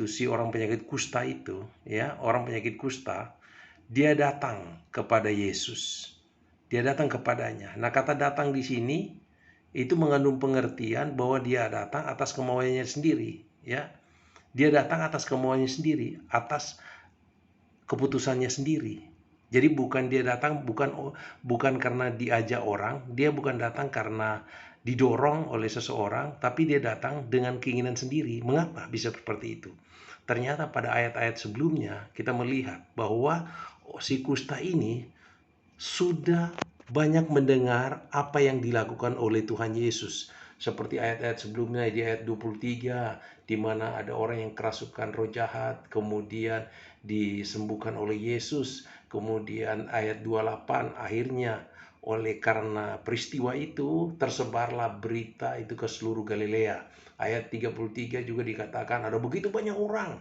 itu, si orang penyakit kusta itu, ya, orang penyakit kusta, dia datang kepada Yesus. Dia datang kepadanya. Nah, kata datang di sini itu mengandung pengertian bahwa dia datang atas kemauannya sendiri, ya. Dia datang atas kemauannya sendiri, atas keputusannya sendiri. Jadi bukan dia datang bukan karena diajak orang, dia bukan datang karena didorong oleh seseorang, tapi dia datang dengan keinginan sendiri. Mengapa bisa seperti itu? Ternyata pada ayat-ayat sebelumnya kita melihat bahwa si kusta ini sudah banyak mendengar apa yang dilakukan oleh Tuhan Yesus. Seperti ayat-ayat sebelumnya di ayat 23, di mana ada orang yang kerasukan roh jahat, kemudian disembuhkan oleh Yesus. Kemudian ayat 28, akhirnya oleh karena peristiwa itu tersebarlah berita itu ke seluruh Galilea. Ayat 33 juga dikatakan ada begitu banyak orang.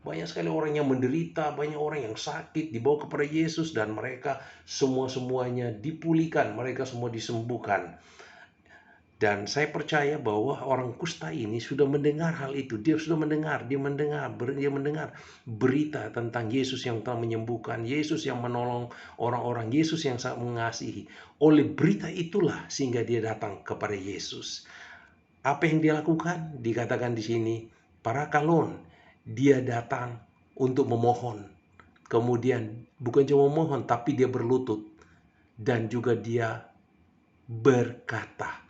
Banyak sekali orang yang menderita, banyak orang yang sakit dibawa kepada Yesus dan mereka semua-semuanya dipulihkan, mereka semua disembuhkan. Dan saya percaya bahwa orang kusta ini sudah mendengar hal itu. Dia sudah mendengar, dia mendengar berita tentang Yesus yang telah menyembuhkan, Yesus yang menolong orang-orang, Yesus yang sangat mengasihi. Oleh berita itulah sehingga dia datang kepada Yesus. Apa yang dia lakukan? Dikatakan di sini, para kalon, dia datang untuk memohon. Kemudian bukan cuma memohon, tapi dia berlutut dan juga dia berkata.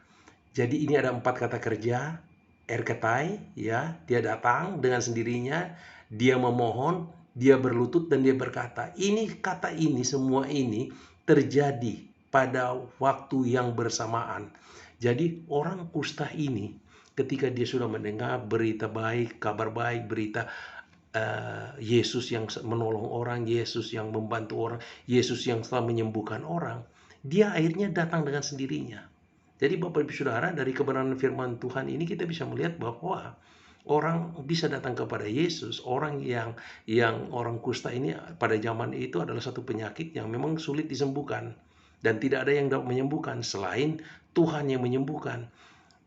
Jadi ini ada 4 kata kerja, erketai, ya, dia datang dengan sendirinya, dia memohon, dia berlutut dan dia berkata. Ini kata ini, semua ini terjadi pada waktu yang bersamaan. Jadi orang kusta ini ketika dia sudah mendengar berita baik, kabar baik, berita Yesus yang menolong orang, Yesus yang membantu orang, Yesus yang telah menyembuhkan orang, dia akhirnya datang dengan sendirinya. Jadi Bapak Ibu Saudara, dari kebenaran firman Tuhan ini kita bisa melihat bahwa orang bisa datang kepada Yesus. Orang yang orang kusta ini pada zaman itu adalah satu penyakit yang memang sulit disembuhkan dan tidak ada yang dapat menyembuhkan selain Tuhan yang menyembuhkan.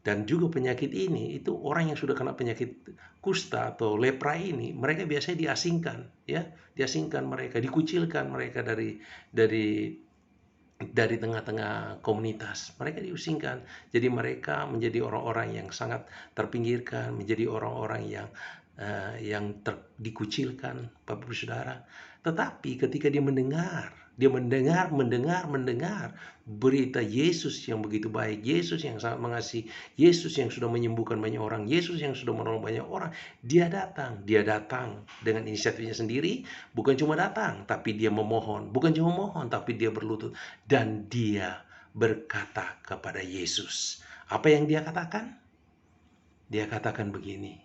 Dan juga penyakit ini itu orang yang sudah kena penyakit kusta atau lepra ini, mereka biasanya diasingkan, ya, diasingkan mereka, dikucilkan mereka dari tengah-tengah komunitas. Mereka diusingkan. Jadi mereka menjadi orang-orang yang sangat terpinggirkan, menjadi orang-orang yang dikucilkan, Bapak Ibu Saudara. Tetapi ketika dia mendengar berita Yesus yang begitu baik, Yesus yang sangat mengasihi, Yesus yang sudah menyembuhkan banyak orang, Yesus yang sudah menolong banyak orang, dia datang dengan inisiatifnya sendiri, bukan cuma datang, tapi dia memohon, bukan cuma memohon, tapi dia berlutut, dan dia berkata kepada Yesus. Apa yang dia katakan? Dia katakan begini,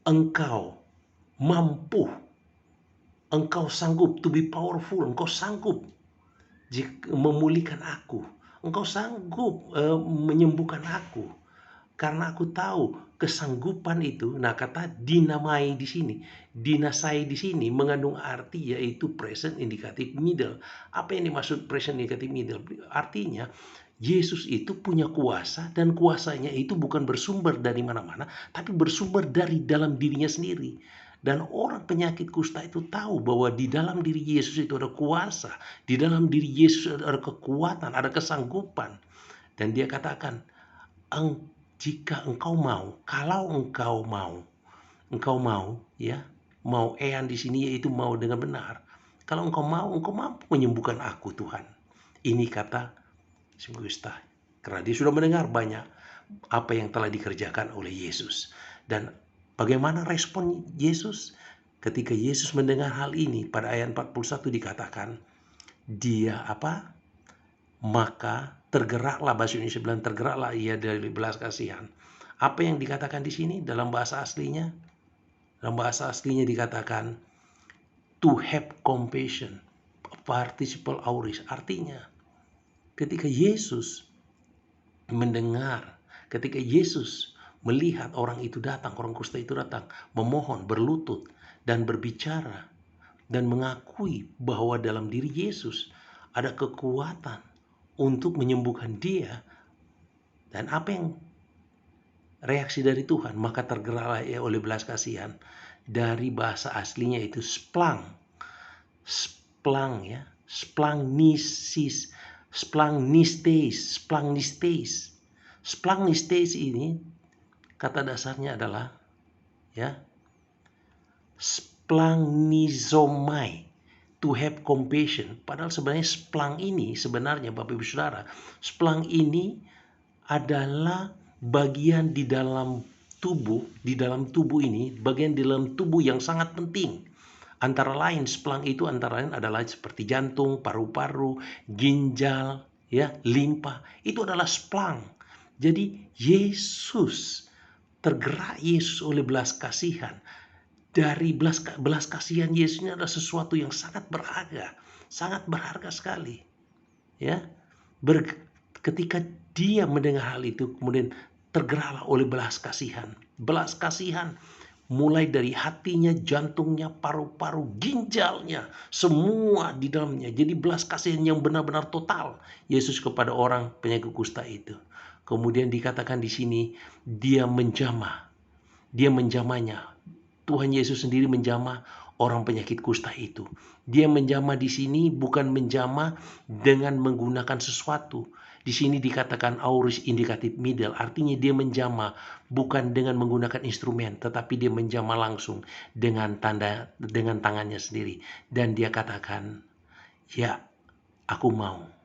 engkau mampu, engkau sanggup, to be powerful, engkau sanggup memulihkan aku, engkau sanggup menyembuhkan aku, karena aku tahu kesanggupan itu. Nah, kata dinamai di sini, dinasai di sini mengandung arti yaitu present indicative middle. Apa yang dimaksud present indicative middle? Artinya Yesus itu punya kuasa dan kuasanya itu bukan bersumber dari mana-mana, tapi bersumber dari dalam dirinya sendiri. Dan orang penyakit kusta itu tahu bahwa di dalam diri Yesus itu ada kuasa, di dalam diri Yesus ada kekuatan, ada kesanggupan. Dan dia katakan, jika engkau mau, kalau engkau mau, ya, mau ean di sini yaitu mau dengan benar. Kalau engkau mampu menyembuhkan aku, Tuhan. Ini kata si kusta, karena dia sudah mendengar banyak apa yang telah dikerjakan oleh Yesus. Dan bagaimana respon Yesus? Ketika Yesus mendengar hal ini, pada ayat 41 dikatakan, dia apa? Maka tergeraklah, bahasa Indonesia bilang tergeraklah ia dari belas kasihan. Apa yang dikatakan di sini dalam bahasa aslinya? Dalam bahasa aslinya dikatakan to have compassion, participle auris. Artinya ketika Yesus mendengar, ketika Yesus melihat orang itu datang, orang kusta itu datang, memohon, berlutut, dan berbicara, dan mengakui bahwa dalam diri Yesus ada kekuatan untuk menyembuhkan dia. Dan apa yang reaksi dari Tuhan, maka tergeraklah ia oleh belas kasihan. Dari bahasa aslinya itu splang, splang ya, splangnisis, splangnistes, splangnistes. Splangnistes ini kata dasarnya adalah ya splangnisomai, to have compassion. Padahal sebenarnya splang ini sebenarnya Bapak Ibu Saudara, splang ini adalah bagian di dalam tubuh ini, bagian di dalam tubuh yang sangat penting. Antara lain splang itu antara lain adalah seperti jantung, paru-paru, ginjal, ya, limpa. Itu adalah splang. Jadi tergerak Yesus oleh belas kasihan. Dari belas kasihan Yesus ini adalah sesuatu yang sangat berharga sekali. Ya, ketika dia mendengar hal itu, kemudian tergeraklah oleh belas kasihan. Belas kasihan mulai dari hatinya, jantungnya, paru-paru, ginjalnya, semua di dalamnya. Jadi belas kasihan yang benar-benar total Yesus kepada orang penyakit kusta itu. Kemudian dikatakan di sini dia menjamahnya. Tuhan Yesus sendiri menjamah orang penyakit kusta itu. Dia menjamah di sini bukan menjamah dengan menggunakan sesuatu. Di sini dikatakan auris indikatif middle, artinya dia menjamah bukan dengan menggunakan instrumen, tetapi dia menjamah langsung dengan tangannya sendiri. Dan dia katakan, "Ya, aku mau."